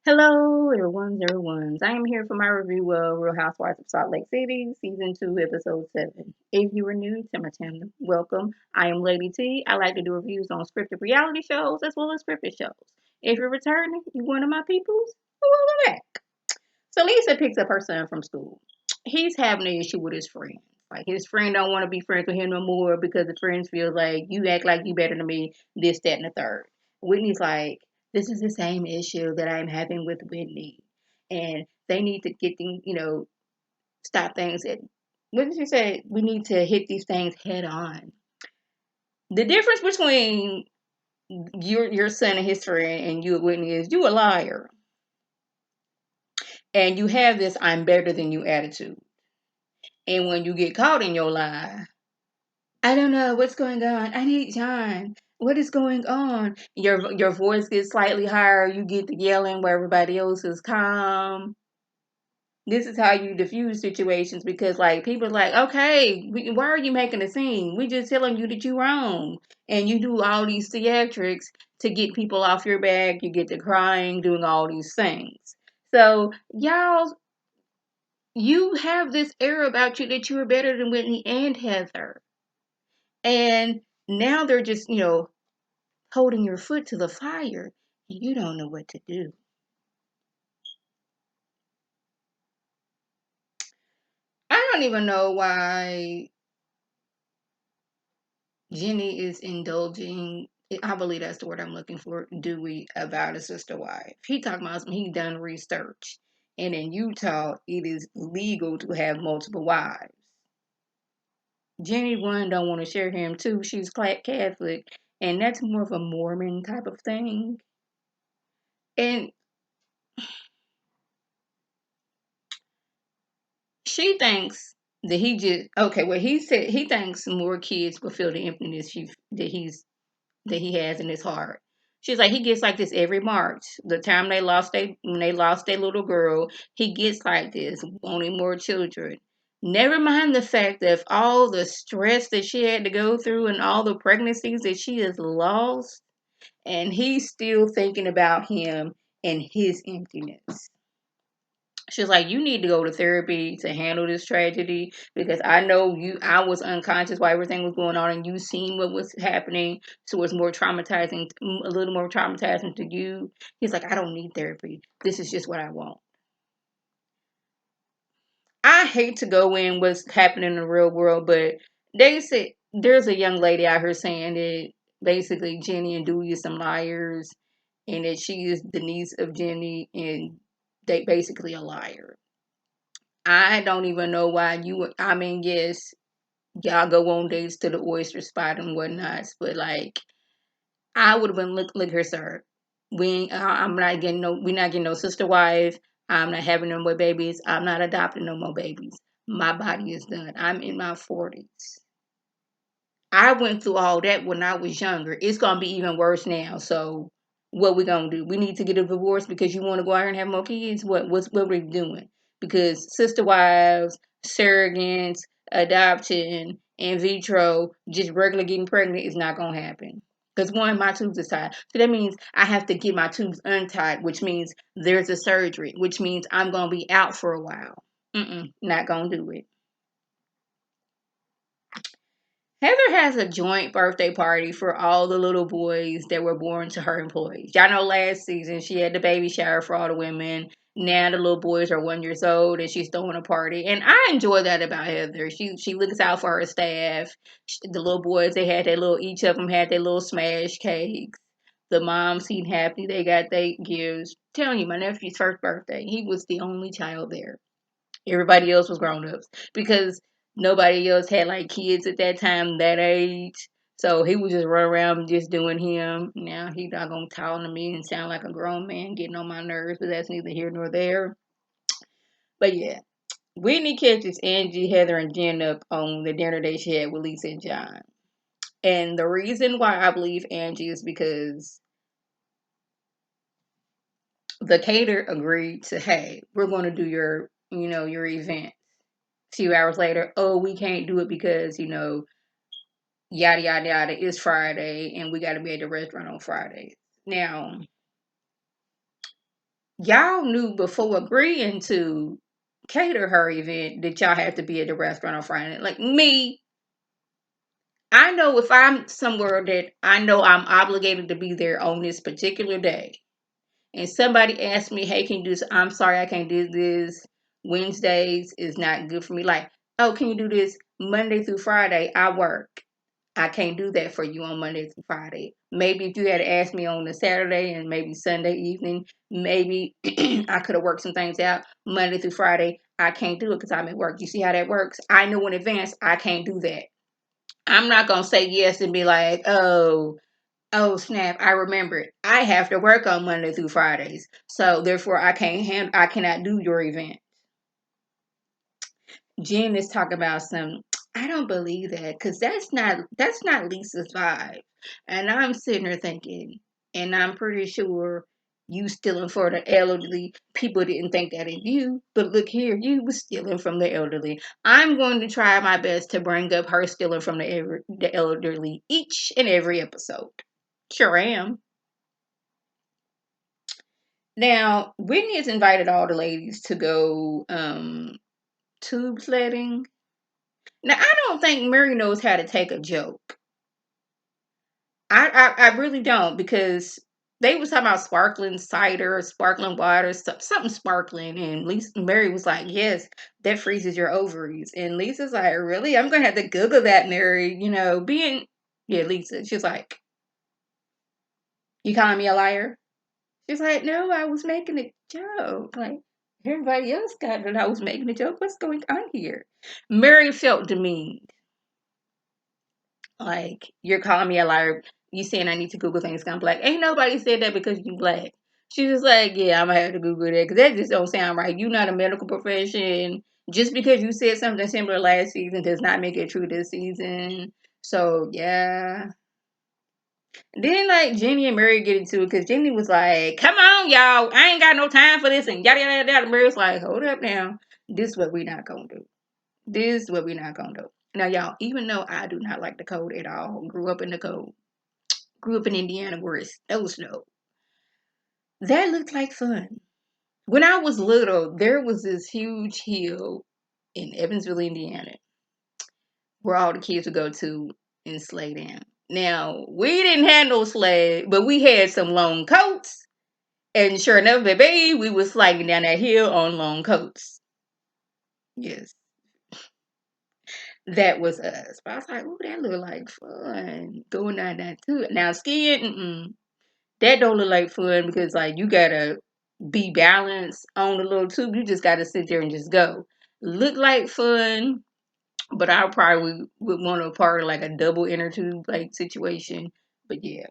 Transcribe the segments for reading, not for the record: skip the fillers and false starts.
Hello, everyone's. I am here for my review of Real Housewives of Salt Lake City, Season 2, Episode 7. If you are new to my channel, welcome. I am Lady T. I like to do reviews on scripted reality shows as well as scripted shows. If you're returning, you one of my peoples, welcome back. So Lisa picks up her son from school. He's having an issue with his friend. Like his friend don't want to be friends with him no more because the friends feel like you act like you better than me, this, that, and the third. Whitney's like, this is the same issue that I'm having with Whitney. And they need to get things, stop things at what did you say? We need to hit these things head on. The difference between your son and his friend and you and Whitney is you a liar. And you have this I'm better than you attitude. And when you get caught in your lie, I don't know what's going on. I need John. What is going on? Your voice gets slightly higher. You get to yelling where everybody else is calm. This is how you diffuse situations because like people are like, okay, why are you making a scene? We just telling you that you're wrong, and you do all these theatrics to get people off your back. You get to crying, doing all these things. So y'all, you have this air about you that you are better than Whitney and Heather. And now they're just, holding your foot to the fire and you don't know what to do. I don't even know why Jenny is indulging. I believe that's the word I'm looking for. Dewey about a sister wife. He talking about he done research. And in Utah, it is legal to have multiple wives. Jenny one don't want to share him. Two, she's Catholic, and that's more of a Mormon type of thing. And she thinks that he just okay. Well, he said he thinks more kids will feel the emptiness that he has in his heart. She's like he gets like this every March. The time when they lost their little girl, he gets like this, wanting more children. Never mind the fact that all the stress that she had to go through and all the pregnancies that she has lost, and he's still thinking about him and his emptiness. She's like, you need to go to therapy to handle this tragedy because I know I was unconscious while everything was going on and you seen what was happening. So it's more traumatizing, a little more traumatizing to you. He's like, I don't need therapy. This is just what I want. I hate to go in what's happening in the real world, but they said there's a young lady out here saying that basically Jenny and Dewey are some liars and that she is the niece of Jenny and they basically a liar. I don't even know why I mean, yes, y'all go on dates to the oyster spot and whatnot, but like, I would have been look here, sir. I'm not getting we're not getting no sister wife. I'm not having no more babies. I'm not adopting no more babies. My body is done. I'm in my 40s. I went through all that when I was younger. It's gonna be even worse now. So what we gonna do? We need to get a divorce because you want to go out here and have more kids. What we doing? Because sister wives, surrogates, adoption, in vitro, just regular getting pregnant is not gonna happen. Because one, my tubes are tied. So that means I have to get my tubes untied, which means there's a surgery, which means I'm gonna be out for a while. Not gonna do it. Heather has a joint birthday party for all the little boys that were born to her employees. Y'all know last season she had the baby shower for all the women. Now the little boys are 1 year old and she's throwing a party. And I enjoy that about Heather. She looks out for her staff. The little boys, each of them had their little smash cakes. The moms seemed happy. They got their gifts. Telling you, my nephew's first birthday, he was the only child there. Everybody else was grown ups because nobody else had like kids at that time that age. So he was just running around just doing him. Now he not gonna talk to me and sound like a grown man getting on my nerves, but that's neither here nor there. But yeah, Whitney catches Angie, Heather, and Jen up on the dinner date she had with Lisa and John. And the reason why I believe Angie is because the caterer agreed to, hey, we're going to do your event. A few hours later, oh, we can't do it because, yada, yada, yada, it's Friday and we got to be at the restaurant on Friday. Now, Y'all knew before agreeing to cater her event that y'all have to be at the restaurant on Friday. Like me, I know if I'm somewhere that I know I'm obligated to be there on this particular day, and somebody asks me, "Hey, can you do this?" I'm sorry, I can't do this. Wednesdays is not good for me. Like, oh, can you do this Monday through Friday? I work. I can't do that for you on Monday through Friday. Maybe if you had asked me on a Saturday and maybe Sunday evening, maybe I could have worked some things out. Monday through Friday, I can't do it because I'm at work. You see how that works? I know in advance I can't do that. I'm not gonna say yes and be like, oh snap, I remember it. I have to work on Monday through Fridays. So therefore I cannot do your event. Jen is talking about some. I don't believe that because that's not Lisa's vibe. And I'm sitting there thinking, and I'm pretty sure you stealing for the elderly. People didn't think that of you, but look here, you was stealing from the elderly. I'm going to try my best to bring up her stealing from the elderly each and every episode. Sure am. Now, Whitney has invited all the ladies to go tube sledding. Now, I don't think Mary knows how to take a joke. I really don't because they was talking about sparkling cider, sparkling water, something sparkling, and Lisa Mary was like, "Yes, that freezes your ovaries." And Lisa's like, "Really? I'm gonna have to Google that, Mary." Being Lisa. She's like, "You calling me a liar?" She's like, "No, I was making a joke. Like everybody else got it. I was making a joke. What's going on here?" Mary felt demeaned. Like, you're calling me a liar. You saying I need to Google things 'cause I'm black. Ain't nobody said that because you black. She was like, yeah, I'm gonna have to Google that because that just don't sound right. You not a medical profession. Just because you said something similar last season does not make it true this season. So yeah. Then like Jenny and Mary get into it because Jenny was like, come on, y'all. I ain't got no time for this and yada yada yada. Mary's like, hold up now. This is what we not gonna do. This is what we not gonna do. Now, y'all, even though I do not like the cold at all, grew up in the cold, grew up in Indiana where it's snow, that looked like fun. When I was little, there was this huge hill in Evansville, Indiana, where all the kids would go to and sleigh down. Now, we didn't have no sleigh, but we had some long coats. And sure enough, baby, we was sliding down that hill on long coats. Yes, that was us. But I was like, ooh, that look like fun. Going down that too. Now, skiing, that don't look like fun because like you gotta be balanced on the little tube. You just gotta sit there and just go. Look like fun, but I probably would want to part of like a double inner tube like situation. But yeah,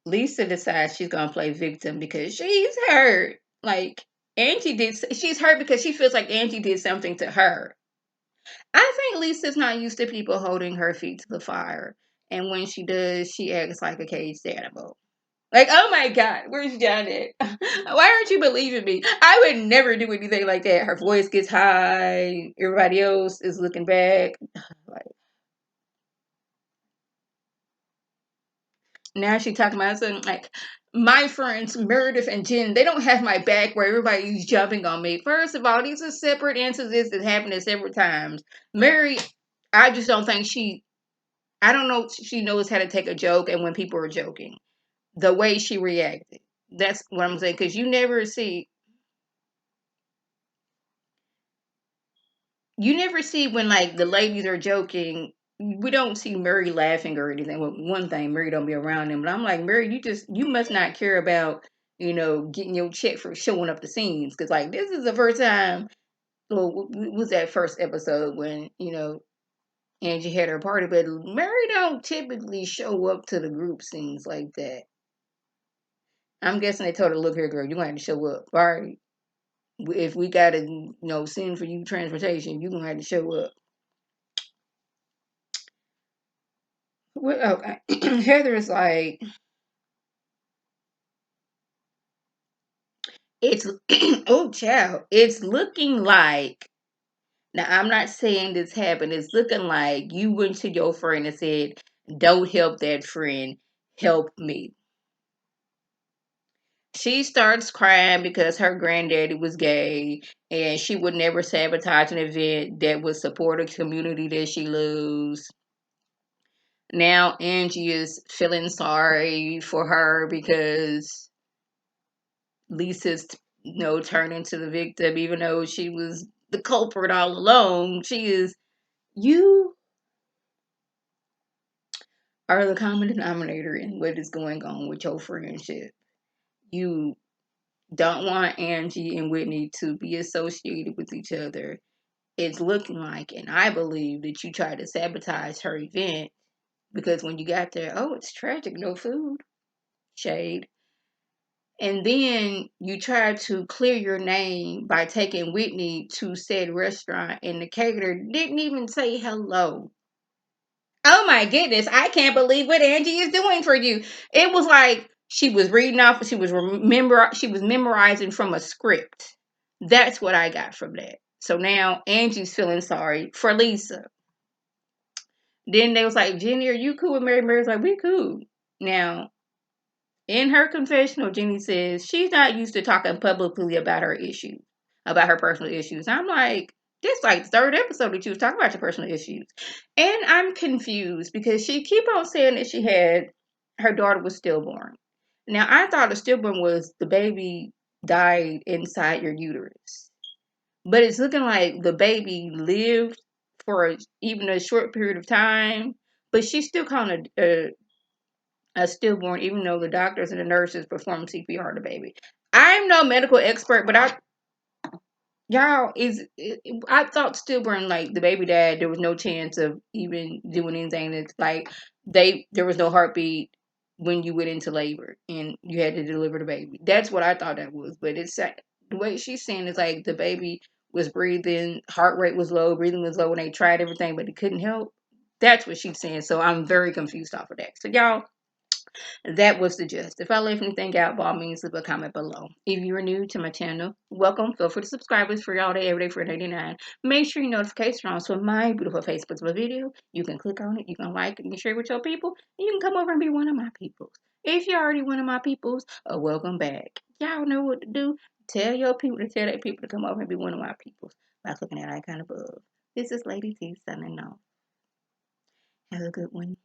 Lisa decides she's gonna play victim because she's hurt. Like Angie did. She's hurt because she feels like Angie did something to her. I think Lisa's not used to people holding her feet to the fire, and when she does, she acts like a caged animal. Like, oh my God, where's Janet? Why aren't you believing me? I would never do anything like that. Her voice gets high. Everybody else is looking back. Like, now she talking about something like, my friends Meredith and Jen, they don't have my back where everybody's jumping on me. First of all, these are separate incidents that happened at several times. Mary, I just don't think I don't know if she knows how to take a joke and when people are joking. The way she reacted. That's what I'm saying. Because you never see when like the ladies are joking. We don't see Murray laughing or anything. Well, one thing, Murray don't be around him, but I'm like, Murray, you must not care about getting your check for showing up the scenes because like this is the first time. Well, was that first episode when Angie had her party, but Murray don't typically show up to the group scenes like that. I'm guessing they told her, look here, girl, you're going to have to show up. All right. If we got to, send for you transportation, you're going to have to show up. Well, okay. Heather is like, it's, oh, child, it's looking like, now I'm not saying this happened. It's looking like you went to your friend and said, don't help that friend. help me. She starts crying because her granddaddy was gay and she would never sabotage an event that would support a community that she loves. Now Angie is feeling sorry for her because Lisa's, turned into the victim, even though she was the culprit all along. You are the common denominator in what is going on with your friendship. You don't want Angie and Whitney to be associated with each other. It's looking like, and I believe that you tried to sabotage her event because when you got there, oh, it's tragic, no food, shade. And then you tried to clear your name by taking Whitney to said restaurant, and the caterer didn't even say hello. Oh my goodness, I can't believe what Angie is doing for you. It was like she was reading off, she was memorizing from a script. That's what I got from that. So now Angie's feeling sorry for Lisa. Then they was like, Jenny, are you cool with Mary? Mary's like, we cool. Now, in her confessional, Jenny says she's not used to talking publicly about her issues, about her personal issues. I'm like, this like the third episode that you was talking about your personal issues. And I'm confused because she keep on saying that her daughter was stillborn. Now, I thought a stillborn was the baby died inside your uterus. But it's looking like the baby lived for even a short period of time, but she's still kind of a stillborn, even though the doctors and the nurses perform CPR on the baby. I'm no medical expert, but I thought stillborn, like the baby died, there was no chance of even doing anything. It's like there was no heartbeat when you went into labor and you had to deliver the baby. That's what I thought that was, but the way she's saying is like the baby was breathing, heart rate was low, breathing was low, and they tried everything, but it couldn't help. That's what she's saying. So I'm very confused off of that. So y'all, that was the gist. If I left anything out, by all means, leave a comment below. If you are new to my channel, welcome. Feel free to subscribe. It's free all day, every day for $4.99. Make sure your notifications are on so my beautiful face puts a video. You can click on it, you can like it, you can share it with your people, and you can come over and be one of my peoples. If you're already one of my peoples, welcome back. Y'all know what to do. Tell your people to tell their people to come over and be one of my peoples by clicking that icon above. This is Lady T signing off. Have a good one.